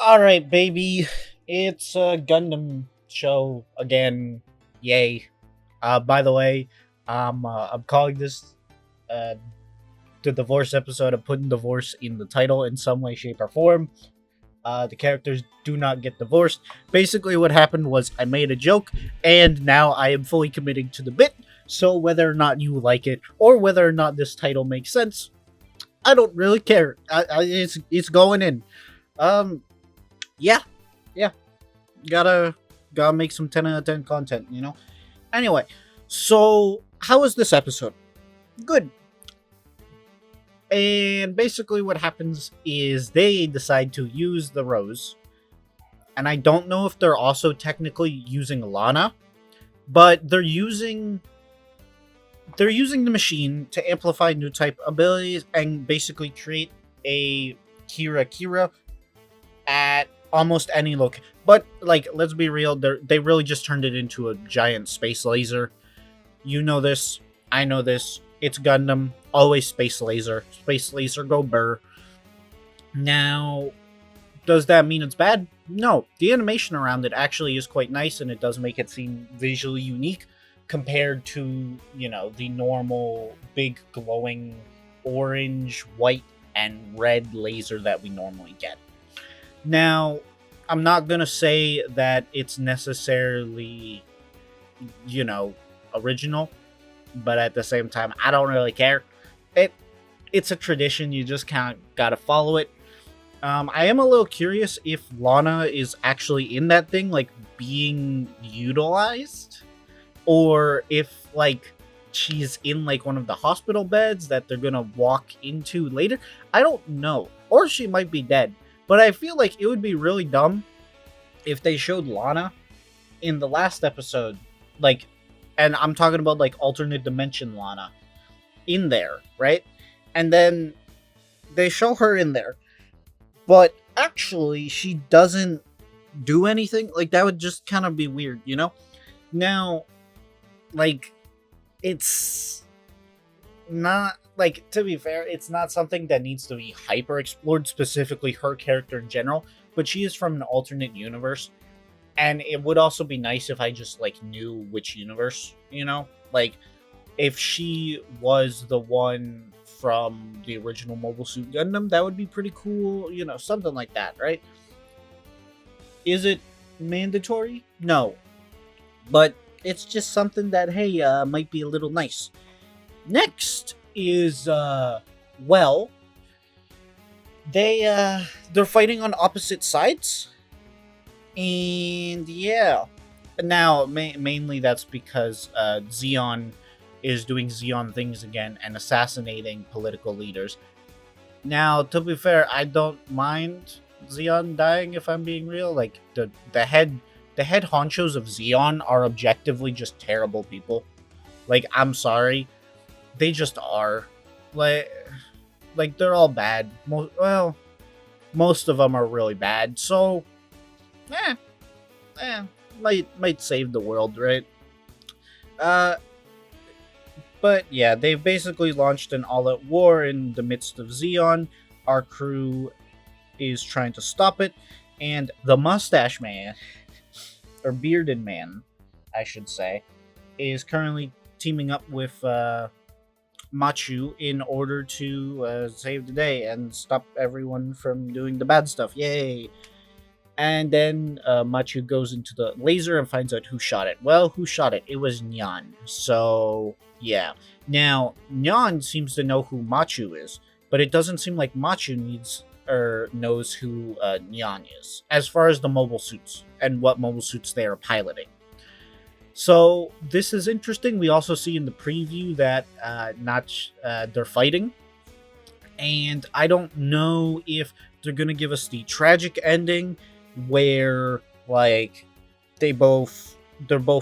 Alright, baby. It's a Gundam show again. Yay. By the way, I'm calling this uh, the divorce episode. I'm putting divorce in the title in some way, shape, or form. The characters do not get divorced. Basically, what happened was I made a joke, and now I am fully committing to the bit. So whether or not you like it, or whether or not this title makes sense, I don't really care. It's going in. Um, yeah, yeah. Gotta make some 10 out of 10 content, you know. Anyway, so how was this episode? Good. And basically what happens is they decide to use the rose, and I don't know if they're also technically using Lana, but they're using the machine to amplify new type abilities and basically create a Kira at almost any location. But like, let's be real, they really just turned it into a giant space laser. You know this, I know this. It's Gundam, always space laser. Space laser go burr. Now, does that mean it's bad? No. The animation around it actually is quite nice, and it does make it seem visually unique compared to, the normal big glowing orange, white, and red laser that we normally get. Now, I'm not gonna say that it's necessarily, you know, original, but at the same time, I don't really care. It it's a tradition. You just kind of gotta follow it. I am a little curious if Lana is actually in that thing, like being utilized, or if like she's in like one of the hospital beds that they're gonna walk into later. I don't know, or she might be dead. But I feel like it would be really dumb if they showed Lana in the last episode, like, and I'm talking about like alternate dimension Lana in there, right? And then they show her in there, but actually she doesn't do anything. Like, that would just kind of be weird, you know? Now, like, it's not like, to be fair, it's not something that needs to be hyper explored, specifically her character in general, but she is from an alternate universe, and it would also be nice if I just like knew which universe, like if she was the one from the original Mobile Suit Gundam, that would be pretty cool, something like that, right? Is it mandatory? No, but it's just something that, hey, might be a little nice. Next is well, they're fighting on opposite sides, and yeah. Now, mainly that's because Zeon is doing Zeon things again and assassinating political leaders. Now, to be fair, I don't mind Zeon dying, if I'm being real. Like, the head honchos of Zeon are objectively just terrible people. Like, I'm sorry, they just are. Like they're all bad. Most of them are really bad. So, eh, eh, might save the world, right? Uh, but yeah, they've basically launched an all-out war in the midst of Zeon. Our crew is trying to stop it, and the Mustache Man, or Bearded Man, I should say, is currently teaming up with Machu in order to save the day and stop everyone from doing the bad stuff. Yay! And then Machu goes into the laser and finds out who shot it. Well, who shot it? It was Nyan. So, yeah. Now, Nyan seems to know who Machu is, but it doesn't seem like Machu needs or knows who Nyan is, as far as the mobile suits and what mobile suits they are piloting. So this is interesting. We also see in the preview that they're fighting, and I don't know if they're gonna give us the tragic ending where like they're both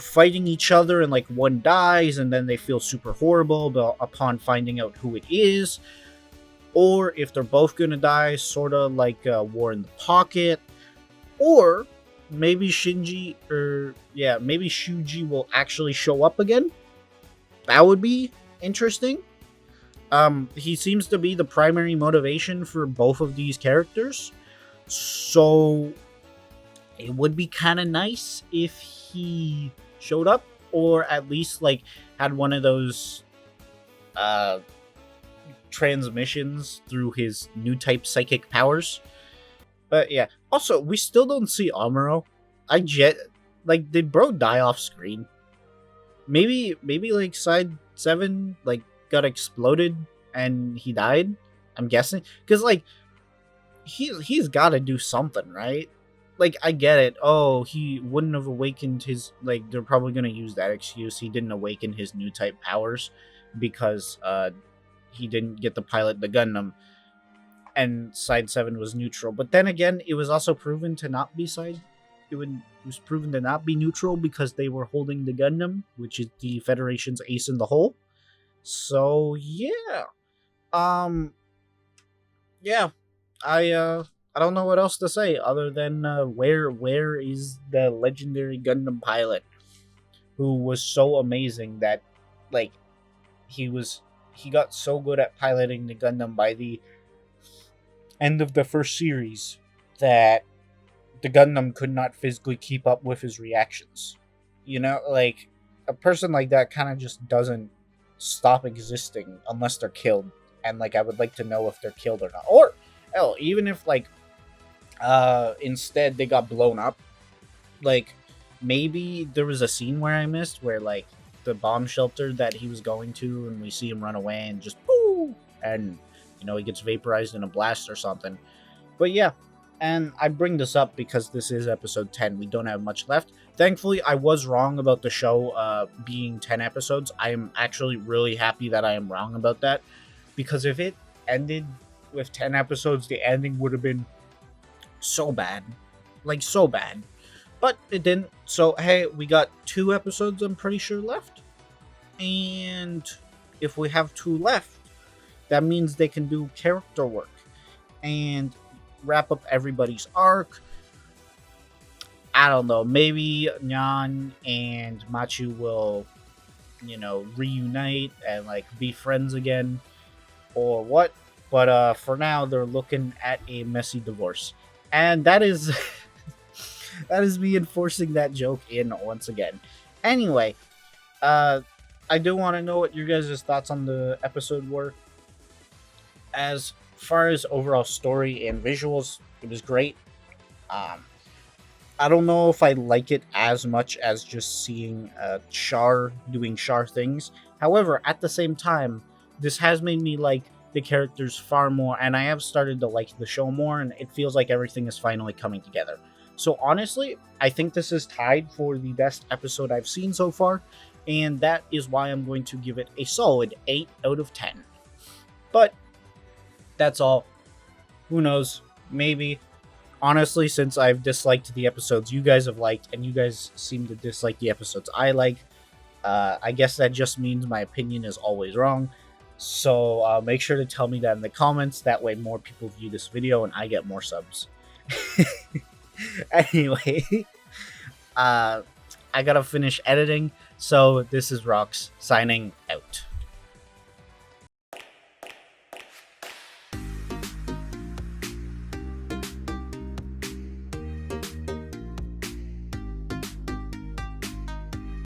fighting each other and like one dies and then they feel super horrible upon finding out who it is, or if they're both gonna die, sort of like War in the Pocket, or maybe maybe Shuji will actually show up again. That would be interesting. He seems to be the primary motivation for both of these characters. So it would be kind of nice if he showed up, or at least like had one of those uh transmissions through his new type psychic powers. But yeah, also we still don't see Amuro. Like, did bro die off screen? Maybe like side 7 like got exploded and he died. I'm guessing because like he's got to do something, right? Like, I get it. Oh, he wouldn't have awakened his, like, they're probably gonna use that excuse. He didn't awaken his new type powers because he didn't get to pilot the Gundam, and side 7 was neutral. But then again, it was also proven to not be side. It was proven to not be neutral because they were holding the Gundam, which is the Federation's ace in the hole. So yeah, um, yeah, I don't know what else to say other than where is the legendary Gundam pilot who was so amazing that, like, he was he got so good at piloting the Gundam by the end of the first series that the Gundam could not physically keep up with his reactions. You know, like, a person like that kind of just doesn't stop existing unless they're killed. And like, I would like to know if they're killed or not. Or hell, even if like instead they got blown up, like, maybe there was a scene where I missed where like the bomb shelter that he was going to, and we see him run away and just boo, and he gets vaporized in a blast or something. But yeah, and I bring this up because this is episode 10. We don't have much left. Thankfully, I was wrong about the show being 10 episodes. I am actually really happy that I am wrong about that, because if it ended with 10 episodes, the ending would have been so bad. Like, so bad. But it didn't. So, hey, we got 2 episodes, I'm pretty sure, left. And if we have 2 left, that means they can do character work and wrap up everybody's arc. I don't know. Maybe Nyan and Machu will, reunite and like be friends again, or what. But for now, they're looking at a messy divorce, and that is that is me enforcing that joke in once again. Anyway, I do want to know what your guys' thoughts on the episode were. As far as overall story and visuals, it was great. Um, I don't know if I like it as much as just seeing Char doing Char things. However, at the same time, this has made me like the characters far more, and I have started to like the show more, and it feels like everything is finally coming together. So honestly, I think this is tied for the best episode I've seen so far, and that is why I'm going to give it a solid 8 out of 10. But that's all. Who knows? Maybe. Honestly, since I've disliked the episodes you guys have liked, and you guys seem to dislike the episodes I like, I guess that just means my opinion is always wrong. So make sure to tell me that in the comments. That way more people view this video and I get more subs. Anyway, I gotta finish editing. So this is Rox signing